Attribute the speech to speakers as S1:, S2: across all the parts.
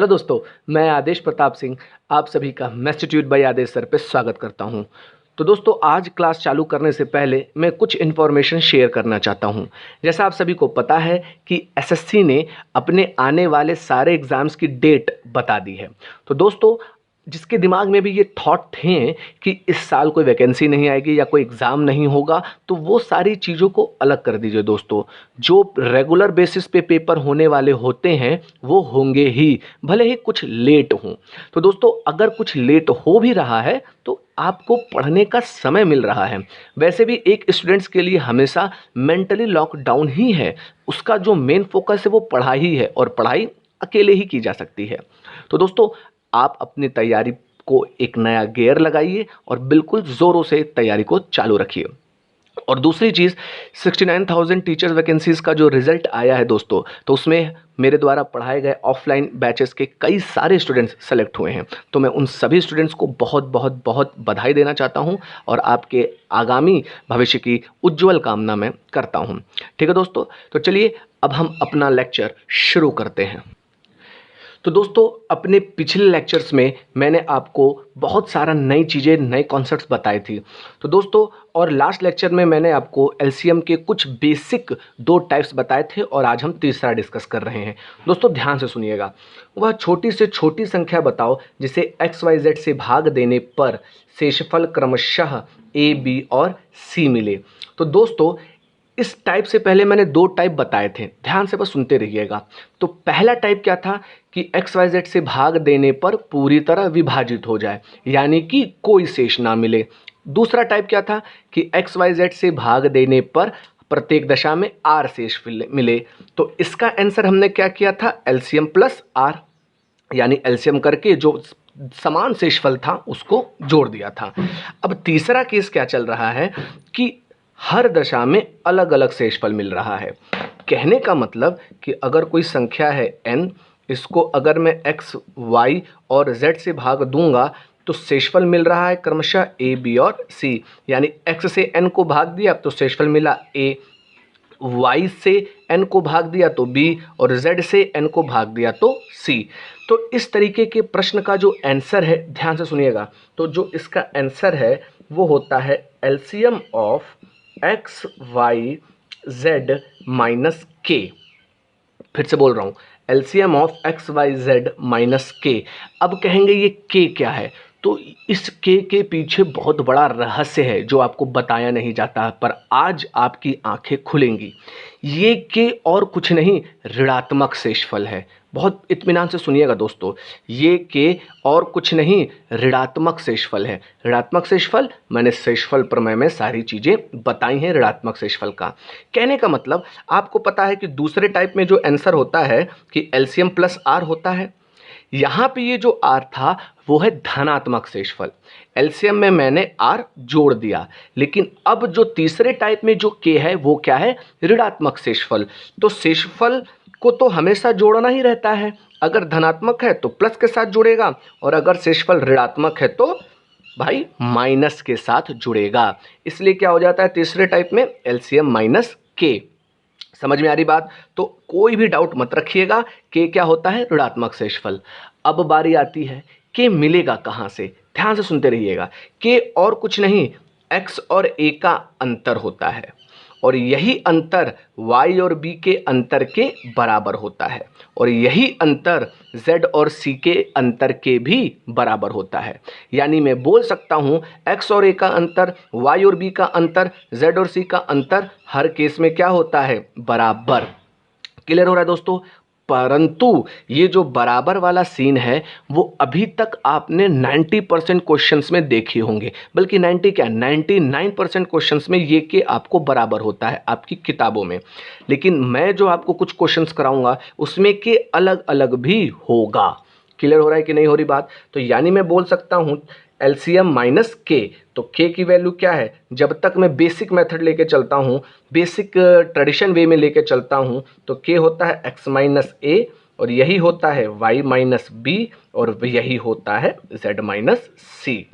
S1: Hello दोस्तों, मैं आदेश प्रताप सिंह आप सभी का इंस्टीट्यूट बाय आदेश सर पे स्वागत करता हूं। तो दोस्तों, आज क्लास चालू करने से पहले मैं कुछ इन्फॉर्मेशन शेयर करना चाहता हूं। जैसा आप सभी को पता है कि एसएससी ने अपने आने वाले सारे एग्ज़ाम्स की डेट बता दी है। तो दोस्तों, जिसके दिमाग में भी ये थॉट थे कि इस साल कोई वैकेंसी नहीं आएगी या कोई एग्ज़ाम नहीं होगा, तो वो सारी चीज़ों को अलग कर दीजिए दोस्तों। जो रेगुलर बेसिस पे पेपर होने वाले होते हैं वो होंगे ही, भले ही कुछ लेट हों। तो दोस्तों, अगर कुछ लेट हो भी रहा है तो आपको पढ़ने का समय मिल रहा है। वैसे भी एक स्टूडेंट्स के लिए हमेशा मेंटली लॉकडाउन ही है, उसका जो मेन फोकस है वो पढ़ाई ही है और पढ़ाई अकेले ही की जा सकती है। तो दोस्तों, आप अपनी तैयारी को एक नया गियर लगाइए और बिल्कुल ज़ोरों से तैयारी को चालू रखिए। और दूसरी चीज़, 69,000 टीचर्स वैकेंसीज़ का जो रिज़ल्ट आया है दोस्तों, तो उसमें मेरे द्वारा पढ़ाए गए ऑफलाइन बैचेस के कई सारे स्टूडेंट्स सेलेक्ट हुए हैं। तो मैं उन सभी स्टूडेंट्स को बहुत बहुत बहुत बधाई देना चाहता हूं और आपके आगामी भविष्य की उज्जवल कामना मैं करता हूं। ठीक है दोस्तों, तो चलिए अब हम अपना लेक्चर शुरू करते हैं। तो दोस्तों, अपने पिछले लेक्चर्स में मैंने आपको बहुत सारा नई चीज़ें, नए कॉन्सेप्ट्स बताए थी। तो दोस्तों, और लास्ट लेक्चर में मैंने आपको एलसीएम के कुछ बेसिक 2 टाइप्स बताए थे और आज हम तीसरा डिस्कस कर रहे हैं। दोस्तों, ध्यान से सुनिएगा। वह छोटी से छोटी संख्या बताओ जिसे एक्स वाई जेड से भाग देने पर शेषफल क्रमशः ए बी और सी मिले। तो दोस्तों, इस टाइप से पहले मैंने 2 टाइप बताए थे, ध्यान से बस सुनते रहिएगा। तो पहला टाइप क्या था कि एक्स वाई जेड से भाग देने पर पूरी तरह विभाजित हो जाए, यानी कि कोई शेष ना मिले। दूसरा टाइप क्या था कि एक्स वाई जेड से भाग देने पर प्रत्येक दशा में आर शेष मिले। तो इसका आंसर हमने क्या किया था, एलसीएम प्लस आर, यानी एलसीएम करके जो समान शेषफल था उसको जोड़ दिया था। अब तीसरा केस क्या चल रहा है कि हर दशा में अलग अलग शेषफल मिल रहा है। कहने का मतलब कि अगर कोई संख्या है n, इसको अगर मैं x, y और z से भाग दूंगा तो शेषफल मिल रहा है क्रमशः a, b और c। यानी x से n को भाग दिया तो शेषफल मिला a, y से n को भाग दिया तो b और z से n को भाग दिया तो c। तो इस तरीके के प्रश्न का जो आंसर है, ध्यान से सुनिएगा, तो जो इसका आंसर है वो होता है LCM of x y z minus k. फिर से बोल रहा हूँ, LCM of x y z minus k. अब कहेंगे ये के क्या है, तो इस के पीछे बहुत बड़ा रहस्य है जो आपको बताया नहीं जाता, पर आज आपकी आंखें खुलेंगी। ये के और कुछ नहीं, ऋणात्मक शेषफल है। बहुत इत्मीनान से सुनिएगा दोस्तों, ये के और कुछ नहीं, ऋणात्मक शेषफल है। ऋणात्मक शेषफल, मैंने शेषफल प्रमेय में सारी चीज़ें बताई हैं ऋणात्मक शेषफल का। कहने का मतलब आपको पता है कि दूसरे टाइप में जो आंसर होता है कि एलसीएम प्लस आर होता है, यहाँ पे ये जो आर था वो है धनात्मक शेषफल। एलसीएम में मैंने आर जोड़ दिया, लेकिन अब जो तीसरे टाइप में जो के है वो क्या है, ऋणात्मक शेषफल। तो शेषफल को तो हमेशा जोड़ना ही रहता है, अगर धनात्मक है तो प्लस के साथ जुड़ेगा और अगर शेषफल ऋणात्मक है तो भाई माइनस के साथ जुड़ेगा। इसलिए क्या हो जाता है तीसरे टाइप में, एलसीएम माइनस के। समझ में आ रही बात? तो कोई भी डाउट मत रखिएगा, के क्या होता है, ऋणात्मक शेषफल। अब बारी आती है के मिलेगा कहाँ से, ध्यान से सुनते रहिएगा। के और कुछ नहीं, एक्स और ए का अंतर होता है और यही अंतर y और b के अंतर के बराबर होता है और यही अंतर z और c के अंतर के भी बराबर होता है। यानी मैं बोल सकता हूँ x और a का अंतर, y और b का अंतर, z और c का अंतर हर केस में क्या होता है, बराबर। क्लियर हो रहा है दोस्तों? परंतु ये जो बराबर वाला सीन है वो अभी तक आपने 90% क्वेश्चंस में देखे होंगे, बल्कि 90 क्या 99% क्वेश्चंस में ये कि आपको बराबर होता है आपकी किताबों में। लेकिन मैं जो आपको कुछ क्वेश्चंस कराऊंगा उसमें के अलग अलग भी होगा। क्लियर हो रहा है कि नहीं हो रही बात? तो यानी मैं बोल सकता हूँ एलसीएम माइनस के। तो के की वैल्यू क्या है, जब तक मैं बेसिक मेथड लेके चलता हूँ, बेसिक ट्रेडिशन वे में लेके चलता हूँ, तो के होता है एक्स माइनस ए और यही होता है वाई माइनस बी और यही होता है जेड माइनस सी।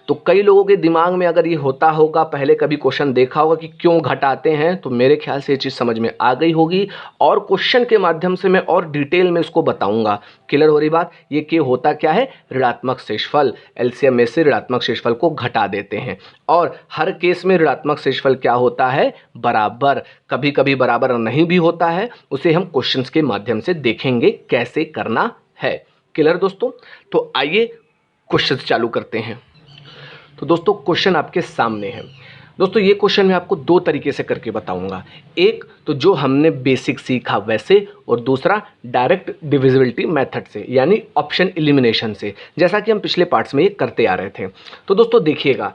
S1: तो कई लोगों के दिमाग में अगर ये होता होगा, पहले कभी क्वेश्चन देखा होगा कि क्यों घटाते हैं, तो मेरे ख्याल से ये चीज़ समझ में आ गई होगी और क्वेश्चन के माध्यम से मैं और डिटेल में इसको बताऊंगा। क्लियर हो रही बात? ये के होता क्या है? ऋणात्मक शेषफल। एलसीएम में से ऋणात्मक शेषफल को घटा देते हैं और हर केस में ऋणात्मक शेषफल क्या होता है? बराबर। कभी कभी बराबर नहीं भी होता है, उसे हम क्वेश्चंस के माध्यम से देखेंगे कैसे करना है। क्लियर दोस्तों? तो आइए क्वेश्चंस चालू करते हैं। तो दोस्तों क्वेश्चन आपके सामने है। दोस्तों ये क्वेश्चन मैं आपको दो तरीके से करके बताऊंगा। एक तो जो हमने बेसिक सीखा वैसे, और दूसरा डायरेक्ट डिविजिबिलिटी मेथड से, यानी ऑप्शन एलिमिनेशन से, जैसा कि हम पिछले पार्ट्स में ये करते आ रहे थे। तो दोस्तों देखिएगा,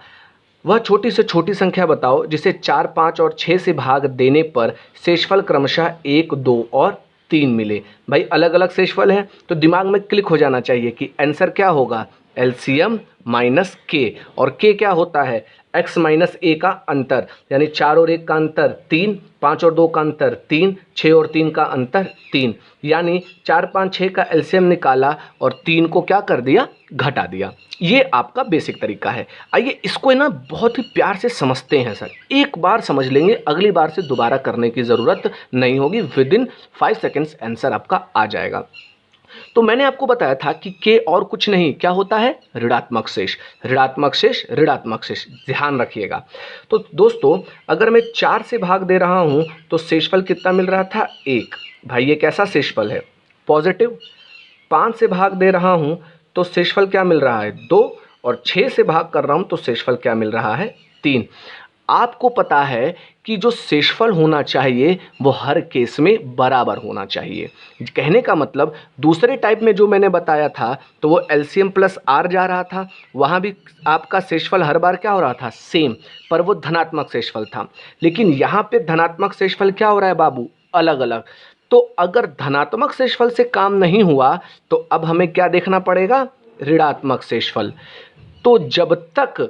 S1: वह छोटी से छोटी संख्या बताओ जिसे 4, 5 और 6 से भाग देने पर शेषफल क्रमशः 1, 2 और 3 मिले। भाई अलग अलग शेषफल हैं तो दिमाग में क्लिक हो जाना चाहिए कि आंसर क्या होगा? एलसीएम माइनस के, और के क्या होता है? x माइनस ए का अंतर, यानी 4 और 1 का अंतर 3, 5 और 2 का अंतर 3, 6 और 3 का अंतर 3, यानी 4, 5, 6 का एलसीएम निकाला और 3 को क्या कर दिया? घटा दिया। ये आपका बेसिक तरीका है। आइए इसको ना बहुत ही प्यार से समझते हैं सर। एक बार समझ लेंगे, अगली बार से दोबारा करने की ज़रूरत नहीं होगी। विदिन 5 सेकेंड्स आंसर आपका आ जाएगा। तो मैंने आपको बताया था कि के और कुछ नहीं, क्या होता है? ऋणात्मक शेष। ऋणात्मक शेष, ऋणात्मक शेष, ध्यान रखिएगा। तो दोस्तों अगर मैं 4 से भाग दे रहा हूं तो शेषफल कितना मिल रहा था? 1। भाई ये कैसा शेषफल है? पॉजिटिव। 5 से भाग दे रहा हूं तो शेषफल क्या मिल रहा है? 2, और 6 से भाग कर रहा हूं तो शेषफल क्या मिल रहा है? 3। आपको पता है कि जो शेषफल होना चाहिए वो हर केस में बराबर होना चाहिए। कहने का मतलब दूसरे टाइप में जो मैंने बताया था तो वो एलसीएम प्लस आर जा रहा था, वहाँ भी आपका शेषफल हर बार क्या हो रहा था? सेम, पर वो धनात्मक शेषफल था। लेकिन यहाँ पे धनात्मक शेषफल क्या हो रहा है बाबू? अलग अलग। तो अगर धनात्मक शेषफल से काम नहीं हुआ तो अब हमें क्या देखना पड़ेगा? ऋणात्मक शेषफल। तो जब तक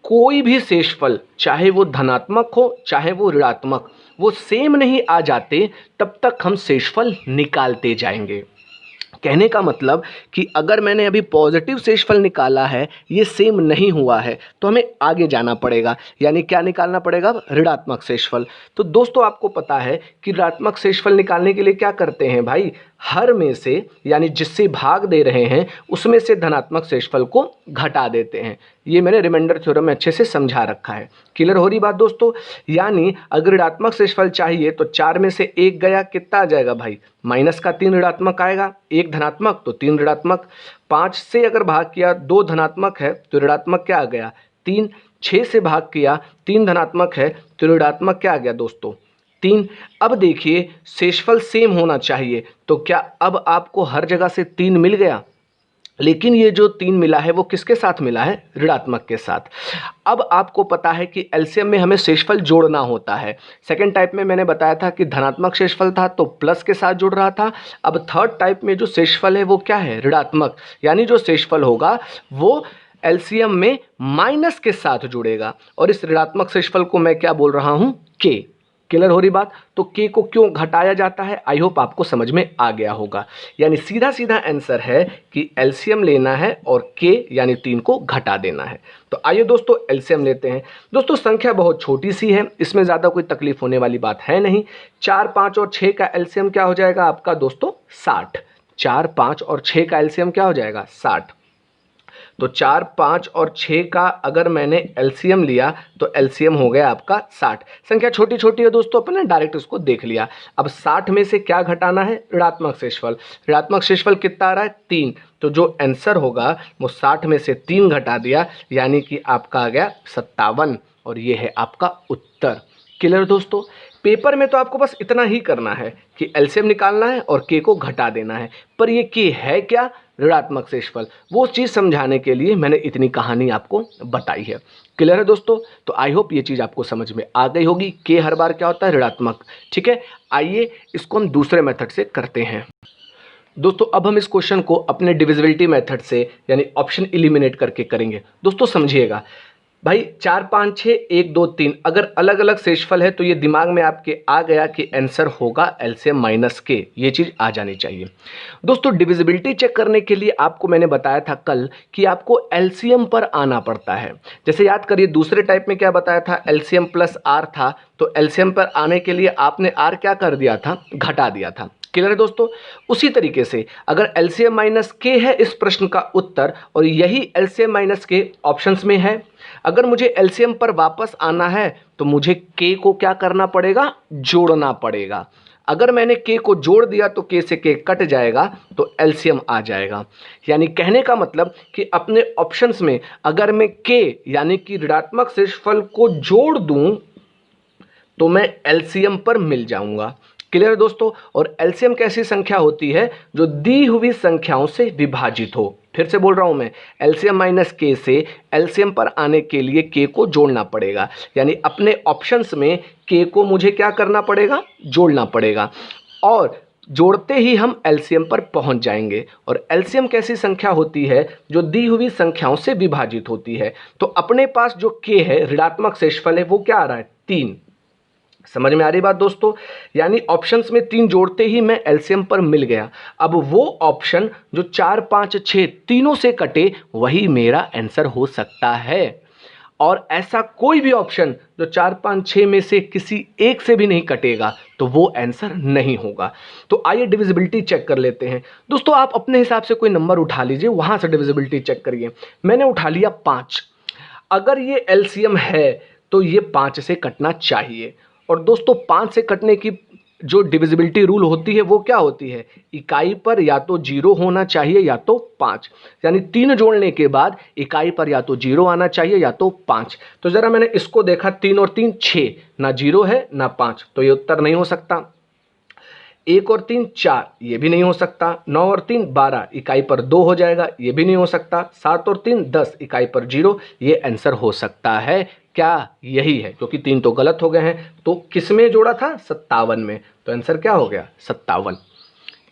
S1: कोई भी शेषफल, चाहे वो धनात्मक हो चाहे वो ऋणात्मक, वो सेम नहीं आ जाते तब तक हम शेषफल निकालते जाएंगे। कहने का मतलब कि अगर मैंने अभी पॉजिटिव शेषफल निकाला है, ये सेम नहीं हुआ है, तो हमें आगे जाना पड़ेगा, यानी क्या निकालना पड़ेगा? ऋणात्मक शेषफल। तो दोस्तों आपको पता है कि ऋणात्मक शेषफल निकालने के लिए क्या करते हैं भाई? हर में से, यानी जिससे भाग दे रहे हैं उसमें से धनात्मक शेषफल को घटा देते हैं। ये मैंने रिमाइंडर थ्योरम में अच्छे से समझा रखा है। क्लियर हो रही बात दोस्तों? यानी अगर ऋणात्मक शेषफल चाहिए तो 4 में से 1 गया, कितना आ जाएगा भाई? माइनस का 3 ऋणात्मक आएगा, 1 धनात्मक तो 3 ऋणात्मक। 5 से अगर भाग किया 2 धनात्मक है तो ऋणात्मक क्या आ गया? 3। 6 से भाग किया 3 धनात्मक है तो ऋणात्मक क्या आ गया दोस्तों? 3। अब देखिए शेषफल सेम होना चाहिए, तो क्या अब आपको हर जगह से 3 मिल गया? लेकिन ये जो 3 मिला है वो किसके साथ मिला है? ऋणात्मक के साथ। अब आपको पता है कि एलसीएम में हमें शेषफल जोड़ना होता है। सेकंड टाइप में मैंने बताया था कि धनात्मक शेषफल था तो प्लस के साथ जुड़ रहा था। अब थर्ड टाइप में जो शेषफल है वो क्या है? ऋणात्मक, यानी जो शेषफल होगा वो एलसीएम में माइनस के साथ जुड़ेगा, और इस ऋणात्मक शेषफल को मैं क्या बोल रहा हूं? के। क्लियर हो रही बात? तो के को क्यों घटाया जाता है, आई होप आपको समझ में आ गया होगा। यानी सीधा सीधा आंसर है कि एलसीएम लेना है और के यानी 3 को घटा देना है। तो आइए दोस्तों एलसीएम लेते हैं। दोस्तों संख्या बहुत छोटी सी है, इसमें ज़्यादा कोई तकलीफ होने वाली बात है नहीं। 4, 5 और 6 का एलसीएम क्या हो जाएगा आपका दोस्तों? 60। 4, 5 और 6 का एलसीएम क्या हो जाएगा? 60। तो 4, 5 और 6 का अगर मैंने एलसीएम लिया तो एलसीएम हो गया आपका 60। संख्या छोटी छोटी है दोस्तों, अपन ने डायरेक्ट उसको देख लिया। अब 60 में से क्या घटाना है? ऋणात्मक शेषफल। ऋणात्मक शेषफल कितना आ रहा है? 3। तो जो आंसर होगा वो 60 में से 3 घटा दिया, यानी कि आपका आ गया 57, और ये है आपका उत्तर। क्लियर दोस्तों? पेपर में तो आपको बस इतना ही करना है कि एलसीएम निकालना है और के को घटा देना है, पर ये के है क्या? ऋणात्मक शेषफल। वो चीज़ समझाने के लिए मैंने इतनी कहानी आपको बताई है। क्लियर है दोस्तों? तो आई होप ये चीज़ आपको समझ में आ गई होगी। के हर बार क्या होता है? ऋणात्मक। ठीक है, आइए इसको हम दूसरे मेथड से करते हैं। दोस्तों अब हम इस क्वेश्चन को अपने डिविजिबिलिटी मेथड से, यानी ऑप्शन एलिमिनेट करके करेंगे। दोस्तों समझिएगा, भाई 4 5 6 1 2 3 अगर अलग अलग शेषफल है तो ये दिमाग में आपके आ गया कि आंसर होगा एलसीएम माइनस के, ये चीज़ आ जानी चाहिए। दोस्तों डिविजिबिलिटी चेक करने के लिए आपको मैंने बताया था कल कि आपको एलसीएम पर आना पड़ता है। जैसे याद करिए दूसरे टाइप में क्या बताया था, एलसीएम प्लस आर था, तो एलसीएम पर आने के लिए आपने आर क्या कर दिया था, घटा दिया था। क्लियर है दोस्तों। उसी तरीके से अगर एलसीएम माइनस के है इस प्रश्न का उत्तर और यही एलसीएम माइनस के ऑप्शंस में है, अगर मुझे एलसीएम पर वापस आना है तो मुझे के को क्या करना पड़ेगा, जोड़ना पड़ेगा। अगर मैंने के को जोड़ दिया तो के से के कट जाएगा तो एलसीएम आ जाएगा। यानी कहने का मतलब कि अपने ऑप्शंस में अगर मैं के यानी कि ऋणात्मक शेषफल को जोड़ दूं तो मैं एलसीएम पर मिल जाऊंगा। क्लियर है दोस्तों। और एलसीएम कैसी संख्या होती है, जो दी हुई संख्याओं से विभाजित हो। फिर से बोल रहा हूं मैं, एलसीएम माइनस के से एलसीएम पर आने के लिए के को जोड़ना पड़ेगा। यानी अपने ऑप्शंस में के को मुझे क्या करना पड़ेगा, जोड़ना पड़ेगा, और जोड़ते ही हम एलसीएम पर पहुंच जाएंगे। और एलसीएम कैसी संख्या होती है, जो दी हुई संख्याओं से विभाजित होती है। तो अपने पास जो के है, ऋणात्मक शेषफल है, वो क्या आ रहा है, 3। समझ में आ रही बात दोस्तों। यानी ऑप्शंस में 3 जोड़ते ही मैं एलसीएम पर मिल गया। अब वो ऑप्शन जो 4 5 6 तीनों से कटे वही मेरा आंसर हो सकता है। और ऐसा कोई भी ऑप्शन जो 4 5 6 में से किसी एक से भी नहीं कटेगा तो वो आंसर नहीं होगा। तो आइए डिविजिबिलिटी चेक कर लेते हैं दोस्तों। आप अपने हिसाब से कोई नंबर उठा लीजिए, वहां से डिविजिबिलिटी चेक करिए। मैंने उठा लिया 5। अगर ये एलसीएम है तो ये 5 से कटना चाहिए। और दोस्तों 5 से कटने की जो डिविजिबिलिटी रूल होती है वो क्या होती है, इकाई पर या तो 0 होना चाहिए या तो 5। यानी 3 जोड़ने के बाद इकाई पर या तो 0 आना चाहिए या तो 5। तो जरा मैंने इसको देखा, 3 और 3 6, ना 0 है ना 5, तो ये उत्तर नहीं हो सकता। 1 और 3 4, ये भी नहीं हो सकता। 9 और 3 12, इकाई पर 2 हो जाएगा, ये भी नहीं हो सकता। 7 और 3 10, इकाई पर 0, ये आंसर हो सकता है। क्या यही है, क्योंकि 3 तो गलत हो गए हैं। तो किस में जोड़ा था, 57 में, तो आंसर क्या हो गया, 57।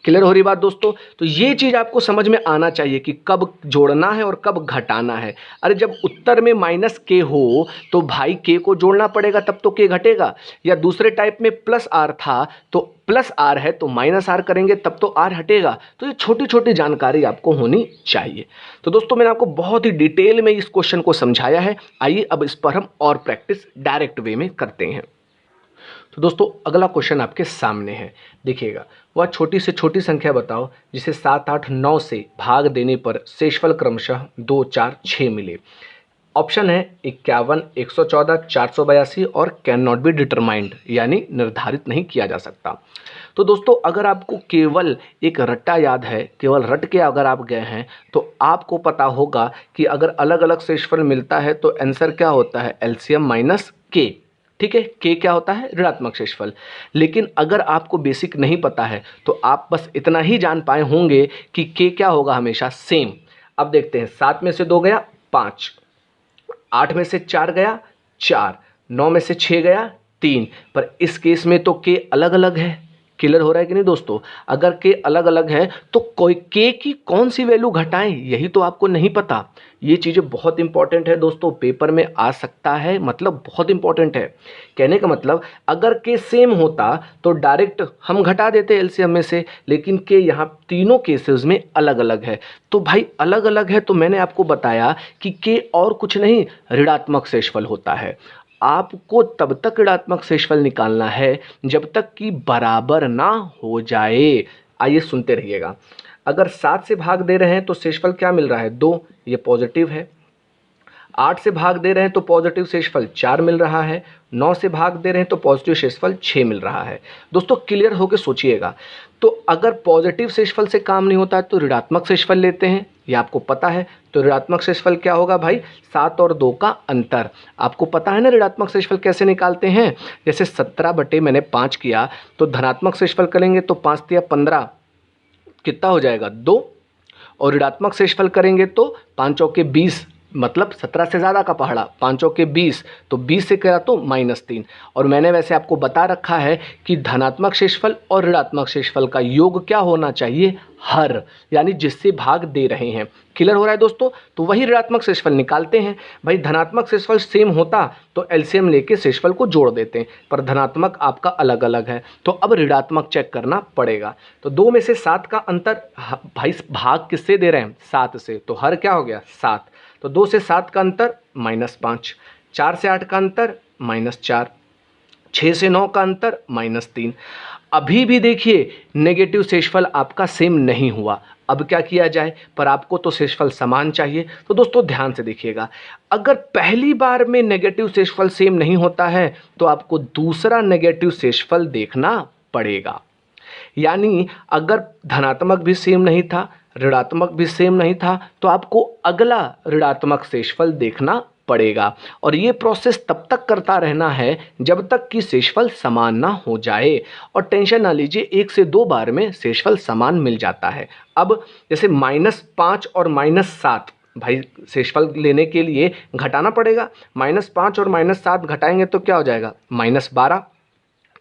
S1: क्लियर हो रही बात दोस्तों। तो ये चीज़ आपको समझ में आना चाहिए कि कब जोड़ना है और कब घटाना है। अरे जब उत्तर में माइनस के हो तो भाई के को जोड़ना पड़ेगा, तब तो के घटेगा। या दूसरे टाइप में प्लस आर था तो प्लस आर है तो माइनस आर करेंगे तब तो आर हटेगा। तो ये छोटी छोटी जानकारी आपको होनी चाहिए। तो दोस्तों मैंने आपको बहुत ही डिटेल में इस क्वेश्चन को समझाया है। आइए अब इस पर हम और प्रैक्टिस डायरेक्ट वे में करते हैं। तो दोस्तों अगला क्वेश्चन आपके सामने है, देखिएगा। वह छोटी से छोटी संख्या बताओ जिसे 7 8 9 से भाग देने पर शेषफल क्रमशः 2 4 6 मिले। ऑप्शन है 51, 114, 482 और कैन नॉट बी डिटरमाइंड, यानी निर्धारित नहीं किया जा सकता। तो दोस्तों अगर आपको केवल एक रट्टा याद है, केवल रट के अगर आप गए हैं तो आपको पता होगा कि अगर अलग अलग शेषफल मिलता है तो आंसर क्या होता है, एलसीएम माइनस के। ठीक है, के क्या होता है, ऋणात्मक शेषफल। लेकिन अगर आपको बेसिक नहीं पता है तो आप बस इतना ही जान पाए होंगे कि के क्या होगा, हमेशा सेम। अब देखते हैं, 7 में से 2 गया 5, 8 में से 4 गया 4, 9 में से 6 गया 3। पर इस केस में तो के अलग अलग है। क्लियर हो रहा है कि नहीं दोस्तों। अगर के अलग अलग है तो कोई के की कौन सी वैल्यू घटाएं, यही तो आपको नहीं पता। ये चीज़ें बहुत इंपॉर्टेंट है दोस्तों, पेपर में आ सकता है, मतलब बहुत इंपॉर्टेंट है। कहने का मतलब अगर के सेम होता तो डायरेक्ट हम घटा देते एलसीएम में से, लेकिन के यहाँ तीनों केसेस में अलग अलग है। तो भाई अलग अलग है तो मैंने आपको बताया कि के और कुछ नहीं, ऋणात्मक शेषफल होता है। आपको तब तक ऋणात्मक शेषफल निकालना है जब तक कि बराबर ना हो जाए। आइए सुनते रहिएगा। अगर 7 से भाग दे रहे हैं तो शेषफल क्या मिल रहा है, 2, ये पॉजिटिव है। 8 से भाग दे रहे हैं तो पॉजिटिव शेषफल 4 मिल रहा है। 9 से भाग दे रहे हैं तो पॉजिटिव शेषफल 6 मिल रहा है। दोस्तों क्लियर होकर सोचिएगा। तो अगर पॉजिटिव शेषफल से काम नहीं होता है तो ऋणात्मक शेषफल लेते हैं, ये आपको पता है। तो ऋणात्मक शेषफल क्या होगा भाई, 7 और 2 का अंतर। आपको पता है ना ऋणात्मक शेषफल कैसे निकालते हैं। जैसे 17 बटे मैंने 5 किया तो धनात्मक शेषफल करेंगे तो 5 तिया 15, कितना हो जाएगा 2। और ऋणात्मक शेषफल करेंगे तो 5 चौके 20, मतलब 17 से ज़्यादा का पहाड़ा, 5 चौके 20, तो 20 से करा तो -3। और मैंने वैसे आपको बता रखा है कि धनात्मक शेषफल और ऋणात्मक शेषफल का योग क्या होना चाहिए, हर, यानी जिससे भाग दे रहे हैं। क्लियर हो रहा है दोस्तों? तो वही ऋणात्मक शेषफल निकालते हैं। भाई धनात्मक शेषफल सेम होता तो एलसीएम लेके शेषफल को जोड़ देते हैं, पर धनात्मक आपका अलग अलग है, तो अब ऋणात्मक चेक करना पड़ेगा। तो 2 में से 7 का अंतर, भाई भाग किससे दे रहे हैं, 7 से, तो हर क्या हो गया, 7। तो 2 से 7 का अंतर -5, 4 से 8 का अंतर -4, 6 से 9 का अंतर -3। अभी भी देखिए नेगेटिव शेषफल आपका सेम नहीं हुआ। अब क्या किया जाए, पर आपको तो शेषफल समान चाहिए। तो दोस्तों ध्यान से देखिएगा, अगर पहली बार में नेगेटिव शेषफल सेम नहीं होता है तो आपको दूसरा नेगेटिव शेषफल देखना पड़ेगा। यानी अगर धनात्मक भी सेम नहीं था, ऋणात्मक भी सेम नहीं था, तो आपको अगला ऋणात्मक शेषफल देखना पड़ेगा। और ये प्रोसेस तब तक करता रहना है जब तक कि शेषफल समान ना हो जाए। और टेंशन ना लीजिए, 1 से 2 बार में शेषफल समान मिल जाता है। अब जैसे -5 और -7, भाई शेषफल लेने के लिए घटाना पड़ेगा। -5 और -7 घटाएंगे तो क्या हो जाएगा, -12।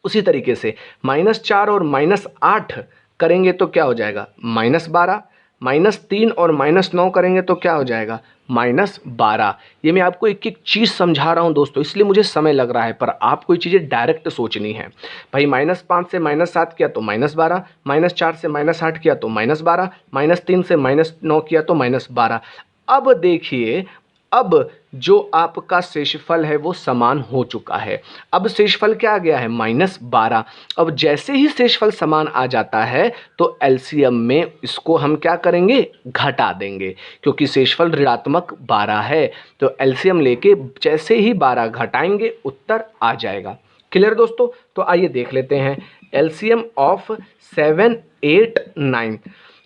S1: उसी तरीके से -4 और -8 करेंगे तो क्या हो जाएगा, -12। -3 और -9 करेंगे तो क्या हो जाएगा, -12। ये मैं आपको एक एक चीज़ समझा रहा हूँ दोस्तों, इसलिए मुझे समय लग रहा है, पर आपको ये चीज़ें डायरेक्ट सोचनी है। भाई -5 से -7 किया तो -12, -4 से -8 किया तो -12, -3 से -9 किया तो -12। अब देखिए, अब जो आपका शेषफल है वो समान हो चुका है। अब शेषफल क्या आ गया है, -12। अब जैसे ही शेषफल समान आ जाता है तो एलसीएम में इसको हम क्या करेंगे, घटा देंगे, क्योंकि शेषफल ऋणात्मक 12 है। तो एलसीएम लेके जैसे ही 12 घटाएंगे उत्तर आ जाएगा। क्लियर दोस्तों? तो आइए देख लेते हैं एलसीएम ऑफ 7, 8, 9।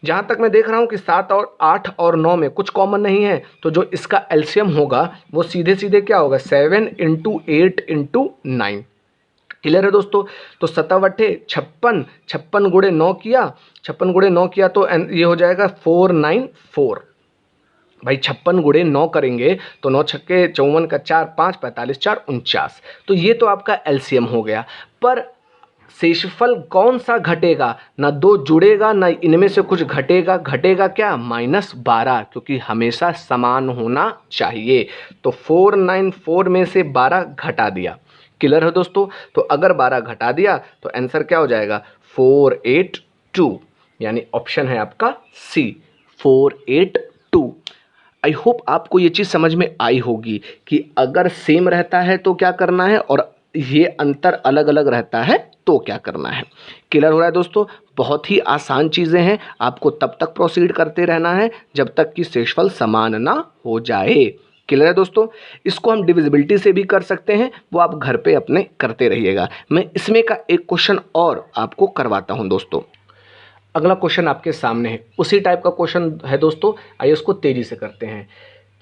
S1: जहाँ तक मैं देख रहा हूँ कि 7 और 8 और 9 में कुछ कॉमन नहीं है, तो जो इसका एलसीएम होगा वो सीधे सीधे क्या होगा, 7 × 8 × 9। क्लियर है दोस्तों? तो 57 56 गुणे 9 किया, 56 गुणे 9 किया तो ये हो जाएगा 494। भाई 56 गुणे 9 करेंगे तो 9 छक्के 54 का 4, 5, 45, 4, 49। तो ये तो आपका एलसीएम हो गया। पर शेषफल कौन सा घटेगा, ना 2 जुड़ेगा ना इनमें से कुछ घटेगा। घटेगा क्या, -12, क्योंकि हमेशा समान होना चाहिए। तो 494 में से 12 घटा दिया। क्लियर है दोस्तों? तो अगर 12 घटा दिया तो आंसर क्या हो जाएगा, 482, यानी ऑप्शन है आपका सी, 482। आई होप आपको ये चीज़ समझ में आई होगी कि अगर सेम रहता है तो क्या करना है और ये अंतर अलग अलग रहता है तो क्या करना है। क्लियर हो रहा है दोस्तों? बहुत ही आसान चीज़ें हैं, आपको तब तक प्रोसीड करते रहना है जब तक कि शेषफल समान ना हो जाए। क्लियर है दोस्तों? इसको हम डिविजिबिलिटी से भी कर सकते हैं, वो आप घर पे अपने करते रहिएगा। मैं इसमें का एक क्वेश्चन और आपको करवाता हूँ दोस्तों। अगला क्वेश्चन आपके सामने है, उसी टाइप का क्वेश्चन है दोस्तों। आइए उसको तेजी से करते हैं।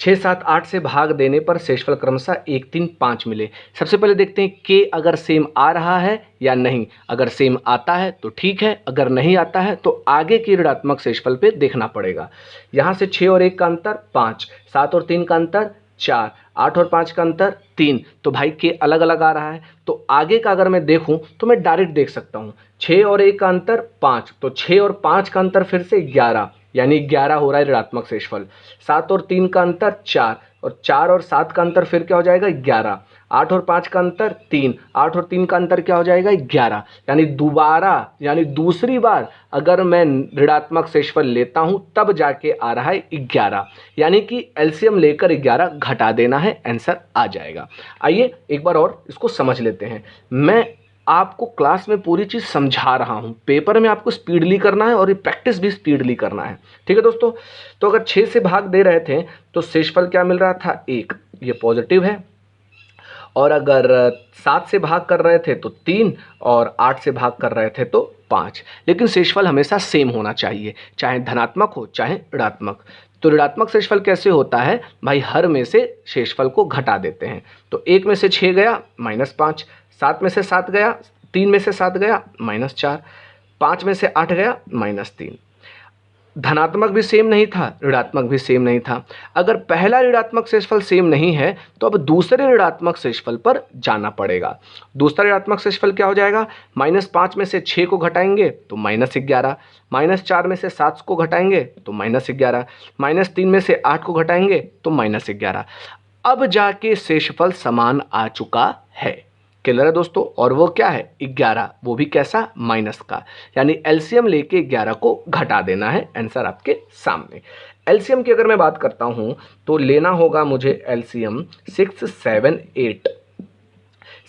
S1: 6, 7, 8 से भाग देने पर शेषफल क्रमशः 1, 3, 5 मिले। सबसे पहले देखते हैं कि अगर सेम आ रहा है या नहीं। अगर सेम आता है तो ठीक है, अगर नहीं आता है तो आगे की ऋणात्मक शेषफल पे देखना पड़ेगा। यहाँ से 6 और 1 का अंतर 5, 7 और 3 का अंतर 4, 8 और 5 का अंतर 3। तो भाई के अलग अलग आ रहा है, तो आगे का अगर मैं देखूं तो मैं डायरेक्ट देख सकता हूं। 6 और 1 का अंतर 5, तो 6 और 5 का अंतर फिर से 11, यानी 11 हो रहा है ऋणात्मक शेषफल। 7 और 3 का अंतर 4, और 4 और 7 का अंतर फिर क्या हो जाएगा, 11। 8 और 5 का अंतर 3, 8 और 3 का अंतर क्या हो जाएगा, 11। यानी दोबारा, यानी दूसरी बार अगर मैं ऋणात्मक शेषफल लेता हूं तब जाके आ रहा है 11, यानी कि एलसीएम लेकर 11 घटा देना है, आंसर आ जाएगा। आइए एक बार और इसको समझ लेते हैं। मैं आपको क्लास में पूरी चीज़ समझा रहा हूँ, पेपर में आपको स्पीडली करना है और ये प्रैक्टिस भी स्पीडली करना है। ठीक है दोस्तों? तो अगर 6 से भाग दे रहे थे तो शेषफल क्या मिल रहा था, 1, ये पॉजिटिव है। और अगर 7 से भाग कर रहे थे तो 3, और 8 से भाग कर रहे थे तो 5। लेकिन शेषफल हमेशा सेम होना चाहिए, चाहे धनात्मक हो चाहे ऋणात्मक। तो ऋणात्मक शेषफल कैसे होता है भाई, हर में से शेषफल को घटा देते हैं। तो 1 में से 6 गया -5, 7 में से 7 गया, 3 में से 7 गया -4, 5 में से 8 गया -3। धनात्मक भी सेम नहीं था, ऋणात्मक भी सेम नहीं था। अगर पहला ऋणात्मक शेषफल सेम नहीं है तो अब दूसरे ऋणात्मक शेषफल पर जाना पड़ेगा। दूसरा ऋणात्मक शेषफल क्या हो जाएगा, -5 में से 6 को घटाएंगे तो -11, -4 में से 7 को घटाएंगे तो -11, -3 में से 8 को घटाएंगे तो -11। अब जाके शेषफल समान आ चुका है। क्लियर है दोस्तों। और वो क्या है, 11, वो भी कैसा, माइनस का, यानी एलसीएम लेके 11 को घटा देना है। आंसर आपके सामने। एलसीएम की अगर मैं बात करता हूं तो लेना होगा मुझे एलसीएम 6, 7, 8।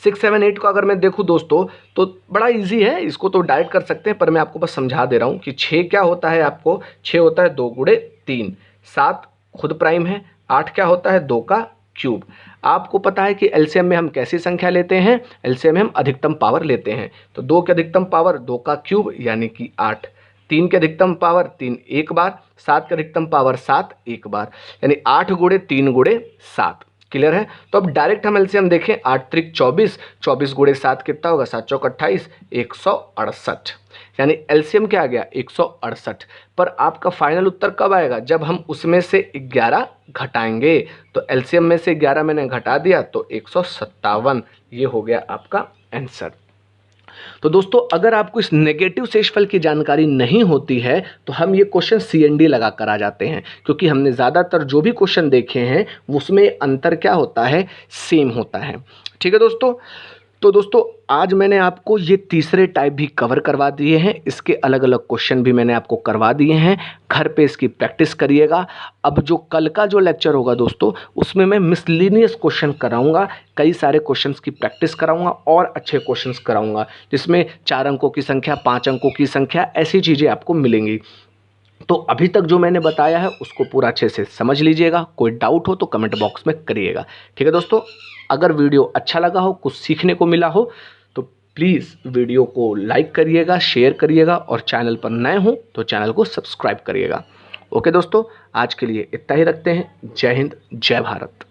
S1: 6, 7, 8 को अगर मैं देखूं दोस्तों तो बड़ा इजी है, इसको तो डायरेक्ट कर सकते हैं, पर मैं आपको बस समझा दे रहा हूं कि 6 क्या होता है, आपको 6 होता है 2 गुणे 3, 7 खुद प्राइम है, 8 क्या होता है 2 का क्यूब। आपको पता है कि एलसीएम में हम कैसी संख्या लेते हैं, एलसीएम में हम अधिकतम पावर लेते हैं। तो 2 के अधिकतम पावर 2 का क्यूब यानी कि 8, 3 के अधिकतम पावर 3 एक बार, 7 के अधिकतम पावर 7 एक बार, यानी 8 गुणे 3 गुणे 7। क्लियर है। तो अब डायरेक्ट हम एलसीएम देखें, 8 त्रिक 24, 24 गुणे 7 कितना होगा, 7 चौक 28, 168, यानी एलसीएम क्या आ गया 168। पर आपका फाइनल उत्तर कब आएगा, जब हम उसमें से 11 घटाएंगे। तो एलसीएम में से 11 मैंने घटा दिया तो 157, ये हो गया आपका आंसर। तो दोस्तों अगर आपको इस नेगेटिव शेषफल की जानकारी नहीं होती है तो हम ये क्वेश्चन CND लगा कर आ जाते हैं, क्योंकि हमने ज़्यादातर जो भी क्वेश्चन देखे हैं उसमें अंतर क्या होता है, सेम होता है। ठीक है दोस्तों। तो दोस्तों आज मैंने आपको ये तीसरे टाइप भी कवर करवा दिए हैं, इसके अलग अलग क्वेश्चन भी मैंने आपको करवा दिए हैं। घर पे इसकी प्रैक्टिस करिएगा। अब जो कल का जो लेक्चर होगा दोस्तों उसमें मैं मिसलिनियस क्वेश्चन कराऊंगा, कई सारे क्वेश्चंस की प्रैक्टिस कराऊंगा और अच्छे क्वेश्चंस कराऊंगा, जिसमें 4 अंकों की संख्या, 5 अंकों की संख्या, ऐसी चीज़ें आपको मिलेंगी। तो अभी तक जो मैंने बताया है उसको पूरा अच्छे से समझ लीजिएगा। कोई डाउट हो तो कमेंट बॉक्स में करिएगा। ठीक है दोस्तों। अगर वीडियो अच्छा लगा हो, कुछ सीखने को मिला हो तो प्लीज़ वीडियो को लाइक करिएगा, शेयर करिएगा, और चैनल पर नए हो तो चैनल को सब्सक्राइब करिएगा। ओके दोस्तों, आज के लिए इतना ही रखते हैं। जय हिंद, जय भारत।